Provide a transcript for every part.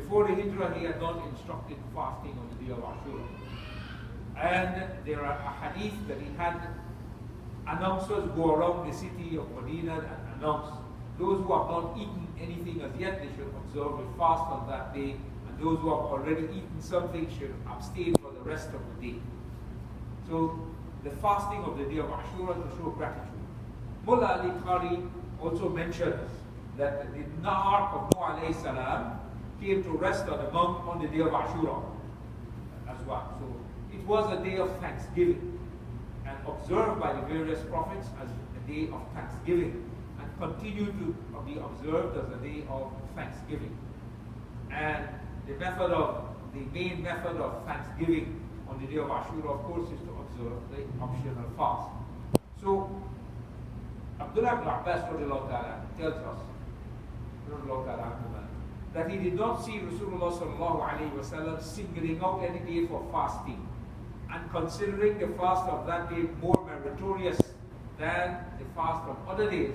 before the Hijrah, he had not instructed fasting on the day of Ashura. And there are a hadith that he had announcers go around the city of Medina and announce those who have not eaten anything as yet, they should observe a fast on that day, and those who have already eaten something should abstain for the rest of the day. So the fasting of the day of Ashura to show gratitude. Mullah Ali Qari also mentions that the Ark of Nuh alayhi salam came to rest on the mount on the day of Ashura as well. So it was a day of thanksgiving and observed by the various prophets as a day of thanksgiving and continued to be observed as a day of thanksgiving. And the main method of thanksgiving on the day of Ashura, of course, is to observe the optional fast. So Abdullah ibn Abbas tells us that he did not see Rasulullah sallallahu alayhi wa sallam singling out any day for fasting and considering the fast of that day more meritorious than the fast of other days,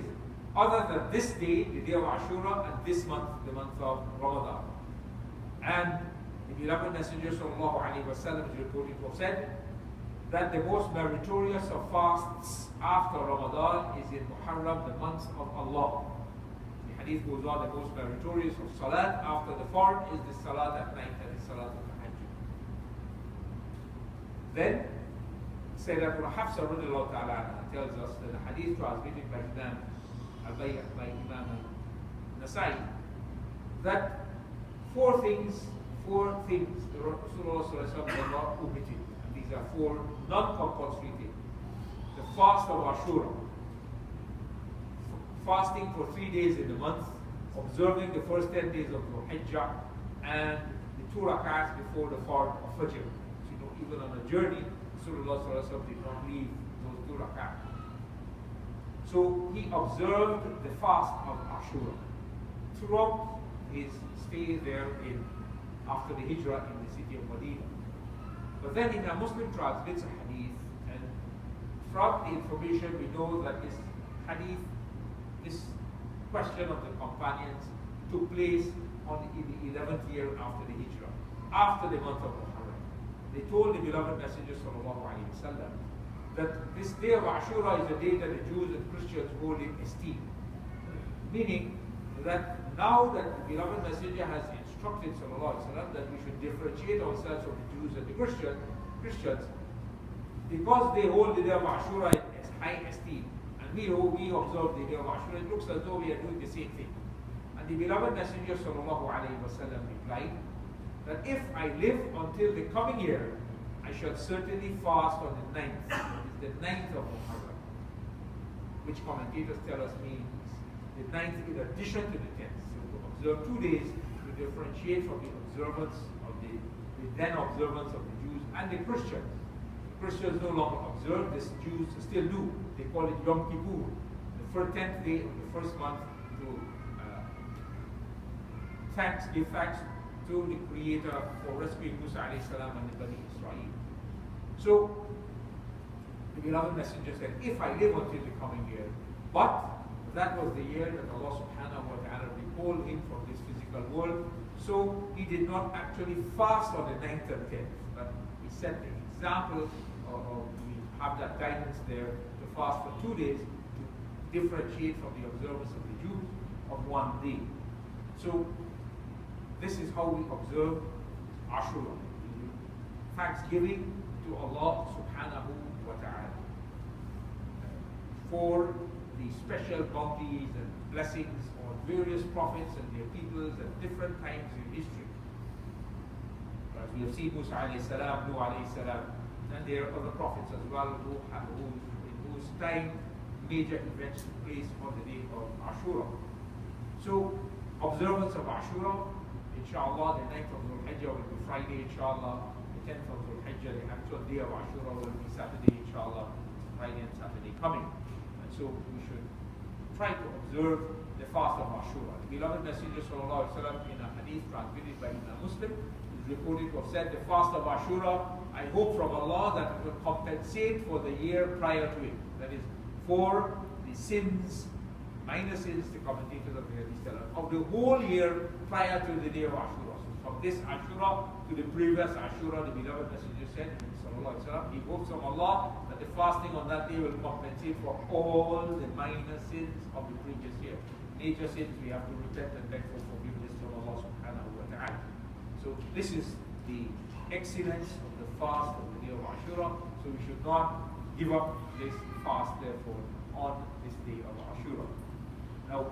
other than this day, the day of Ashura, and this month, the month of Ramadan. And the beloved Messenger sallallahu alayhi wa sallam is reported to have said that the most meritorious of fasts after Ramadan is in Muharram, the month of Allah. The hadith goes on, the most meritorious of Salat after the Fard is the Salat at night, that is Salat al-Tahajjud. Then, Sayyidatuna Hafsa radiallahu ta'ala tells us that the hadith transmitted by Imam Nasir, that four things the Rasulullah never omitted. And these are four non-compulsory things. The fast of Ashura, fasting for 3 days in the month, observing the first 10 days of Dhul Hijjah, and the 2 rakats before the Fard of Fajr. So, you know, even on a journey, Rasulullah did not leave those 2 rakats. So he observed the fast of Ashura throughout his stay there after the Hijrah in the city of Medina. But then in a Muslim transmits a hadith, and from the information we know that this hadith, this question of the companions, took place in the 11th year after the Hijrah, after the month of Muharram. They told the beloved Messenger sallallahu alaihi wasallam that this day of Ashura is a day that the Jews and Christians hold in esteem. Meaning that now that the beloved Messenger has instructed sallallahu alaihi wasallam that we should differentiate ourselves from the Jews and the Christians, because they hold the day of Ashura in high esteem, and we observe the day of Ashura, it looks as though we are doing the same thing. And the beloved Messenger sallallahu alaihi wasallam replied that if I live until the coming year, I shall certainly fast on the 9th. It is the 9th of Muharram, which commentators tell us means the 9th in addition to the 10th. So to observe 2 days to differentiate from the observance of the then observance of the Jews and the Christians. Christians no longer observe this, Jews still do. They call it Yom Kippur, the first 10th day of the first month, to give thanks to the Creator for rescuing Musa alayhi salam and the Bani Israel. So the beloved Messenger said, if I live until the coming year, but that was the year that Allah subhanahu wa ta'ala recalled him from this physical world, so he did not actually fast on the 9th and 10th, but he set the example, or we have that guidance there, to fast for 2 days to differentiate from the observance of the Jews of 1 day. So this is how we observe Ashura, thanksgiving to Allah subhanahu wa ta'ala for the special bounties and blessings on various prophets and their peoples at different times in history. As we have seen Musa alayhi salam, Nuh alayhi salam, and there are other prophets as well in whose time major events took place on the day of Ashura. So observance of Ashura, inshallah, the 9th of Dhul Hijjah will be Friday, inshallah. The 10th of Dhul Hijjah, the actual day of Ashura, will be Saturday, inshallah. Friday and Saturday coming. And so we should try to observe the fast of Ashura. The beloved Messenger sallallahu alaihi wasallam in a hadith transmitted by Imam Muslim is reported to have said, the fast of Ashura, I hope from Allah that it will compensate for the year prior to it. That is, for the sins, minor sins, the commentators of the hadith tell us, of the whole year prior to the day of Ashura. So from this Ashura to the previous Ashura. The beloved Messenger said, sallallahu alaihi wasallam, he hopes from Allah that the fasting on that day will compensate for all the minor sins of the previous year. Major sins we have to repent and beg for forgiveness from Allah subhanahu wa ta'ala. So this is the excellence of the fast of the day of Ashura. So we should not give up this fast therefore on this day of Ashura. Now,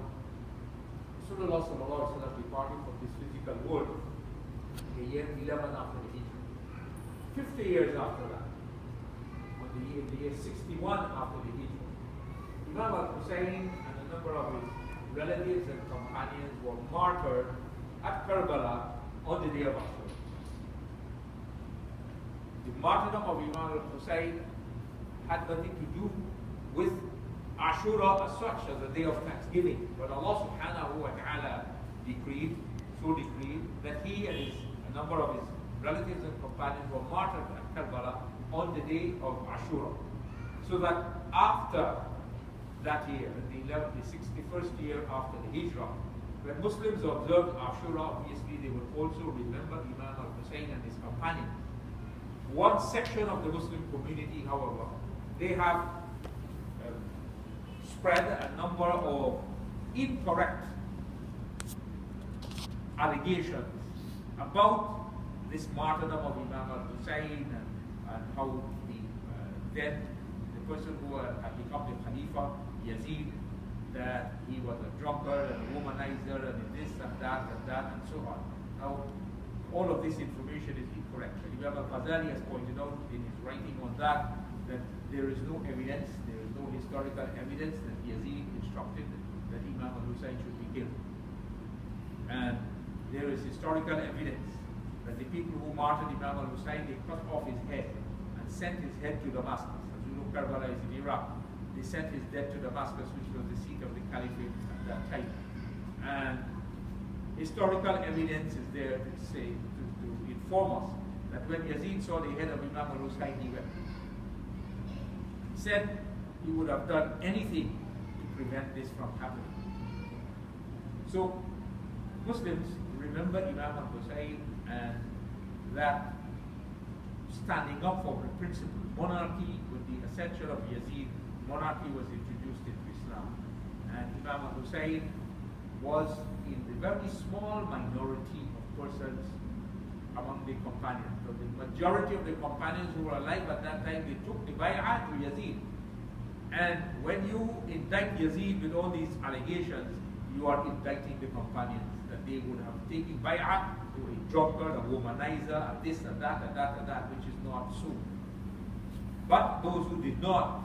Rasulullah sallallahu alaihi wasallam departed from this physical world in the year 11 after the Hijrah. 50 years after that, in the year 61 after the Hijrah, Imam al-Hussein and a number of his relatives and companions were martyred at Karbala on the day of Ashura. The martyrdom of Imam al-Hussein had nothing to do with Ashura as such, as a day of thanksgiving, but Allah subhanahu wa ta'ala decreed that he and a number of his relatives and companions were martyred at Karbala on the day of Ashura. So that after that year, the 61st year after the Hijrah, when Muslims observed Ashura, obviously they would also remember Imam al-Hussein and his companions. One section of the Muslim community, however, they have spread a number of incorrect allegations about this martyrdom of Imam al-Hussein and how then the person who had become the Khalifa, Yazid, that he was a drunkard and a womanizer and this and that and so on. Now, all of this information is incorrect. Imam al-Ghazali has pointed out in his writing on that there is no evidence, there is no historical evidence that Yazid instructed that Imam al-Hussein should be killed. And there is historical evidence that the people who martyred Imam al-Hussein, they cut off his head and sent his head to Damascus. As you know, Karbala is in Iraq. They sent his dead to Damascus, which was the seat of the caliphate at that time. And historical evidence is there to say, to inform us that when Yazid saw the head of Imam al-Hussein, he wept. He said he would have done anything to prevent this from happening. So Muslims remember Imam al-Hussein and that standing up for the principle. Monarchy, with the ascension of Yazid, monarchy was introduced into Islam. And Imam al-Hussein was in the very small minority of persons among the companions. So the majority of the companions who were alive at that time, they took the bay'ah to Yazid. And when you indict Yazid with all these allegations, you are indicting the companions that they would have taken bay'ah to a drunkard, a womanizer, a this and that and that and that, which is not so. But those who did not,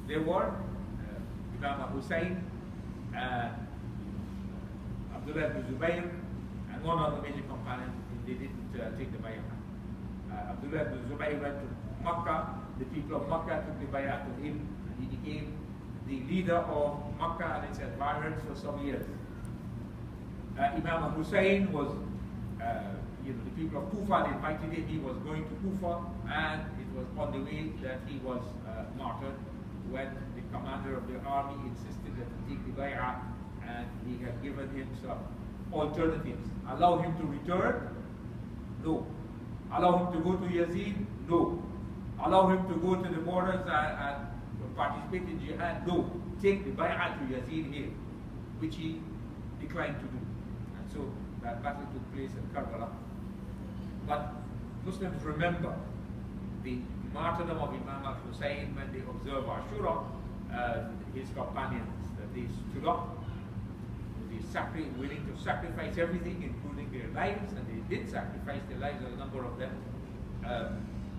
they were Imam al-Hussein, Abdullah ibn Zubayr, and one other major companion. They didn't take the bay'ah. Abdullah ibn Zubayr went to Makkah. The people of Makkah took the bay'ah to him, and he became the leader of Makkah and its environs for some years. Imam al-Hussein was, the people of Kufa, they invited him. He was going to Kufa, and it was on the way that he was martyred when the commander of the army insisted that he take the bay'ah, and he had given him some alternatives. Allow him to return? No. Allow him to go to Yazid? No. Allow him to go to the borders and participate in jihad? No. Take the bay'ah to Yazid here, which he declined to do. And so that battle took place at Karbala. But Muslims remember the martyrdom of Imam al-Hussein when they observe Ashura, his companions, that they stood up, willing to sacrifice everything, including their lives, and they did sacrifice their lives, a number of them,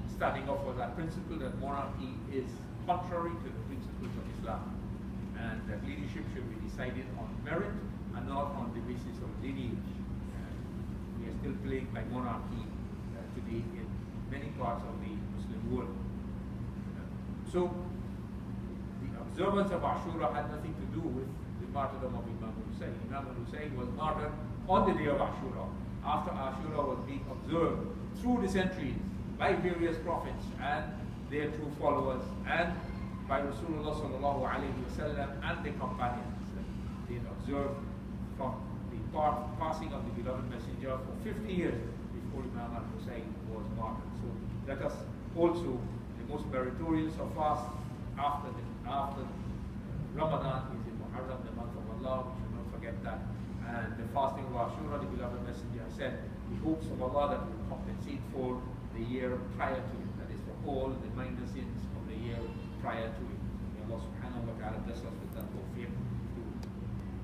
standing up for that principle that monarchy is contrary to the principles of Islam, and that leadership should be decided on merit and not on the basis of lineage. We are still plagued by monarchy today in many parts of the Muslim world. So the observance of Ashura had nothing to do with the martyrdom of Imam al-Hussein. Imam al-Hussein was martyred on the day of Ashura, after Ashura was being observed through the centuries by various prophets and their true followers, and by Rasulullah sallallahu alayhi wa sallam and the companions. They observed from the passing of the beloved messenger for 50 years before Imam al-Hussein was martyred. So let us also, the most meritorious of fasts after Ramadan is in Muharram, the month of Allah. We should not forget that. And the fasting of Ashura, the beloved messenger said, he hopes of Allah that will compensate for the year prior to it. That is for all the minor sins of the year prior to it. May Allah subhanahu wa ta'ala bless us with that tawfiq to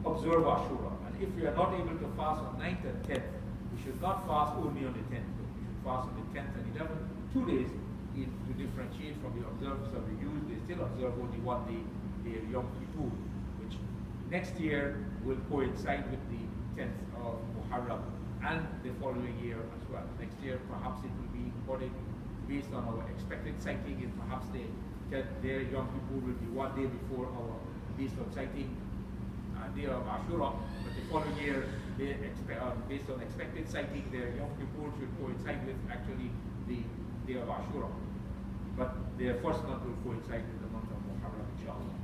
observe Ashura. And if we are not able to fast on 9th and 10th, we should not fast only on the 10th. We should fast on the 10th and 11th, 2 days, to differentiate from the observance of the Jews. They still observe only 1 day, their Yom Kippur, which next year will coincide with the 10th of Muharram and the following year as well. Next year, perhaps it will be based on our expected sighting, and perhaps their Yom Kippur will be 1 day before our, based on sighting, day of Ashura. But the following year, based on expected sighting, their Yom Kippur should coincide with actually the day of Ashura. But their first month will coincide with the month of Muharram, inshallah.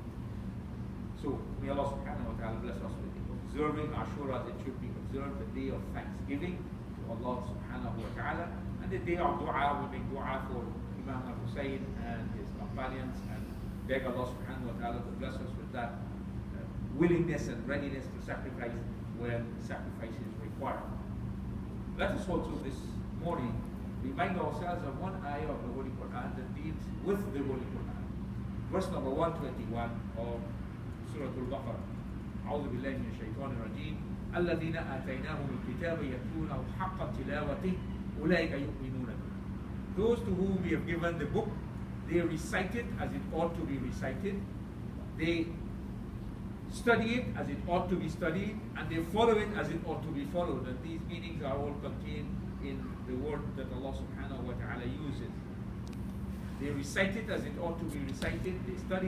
So may Allah subhanahu wa ta'ala bless us with observing Ashura as it should be observed, the day of thanksgiving to Allah subhanahu wa ta'ala, and the day of dua. We make dua for Imam al-Hussein and his companions and beg Allah subhanahu wa ta'ala to bless us with that willingness and readiness to sacrifice when sacrifice is required. Let us also this morning remind ourselves of one ayah of the Holy Quran that deals with the Holy Quran. Verse number 121 of Surah Al-Baqarah. أعوذ بالله من الشيطان الرجيم الذين آتيناهم الكتاب يتلونه حق تلاوته أولئك يؤمنون به. Those to whom we have given the book, they recite it as it ought to be recited, they study it as it ought to be studied, and they follow it as it ought to be followed. And these meanings are all contained in the word that Allah subhanahu wa ta'ala uses. They recite it as it ought to be recited, they study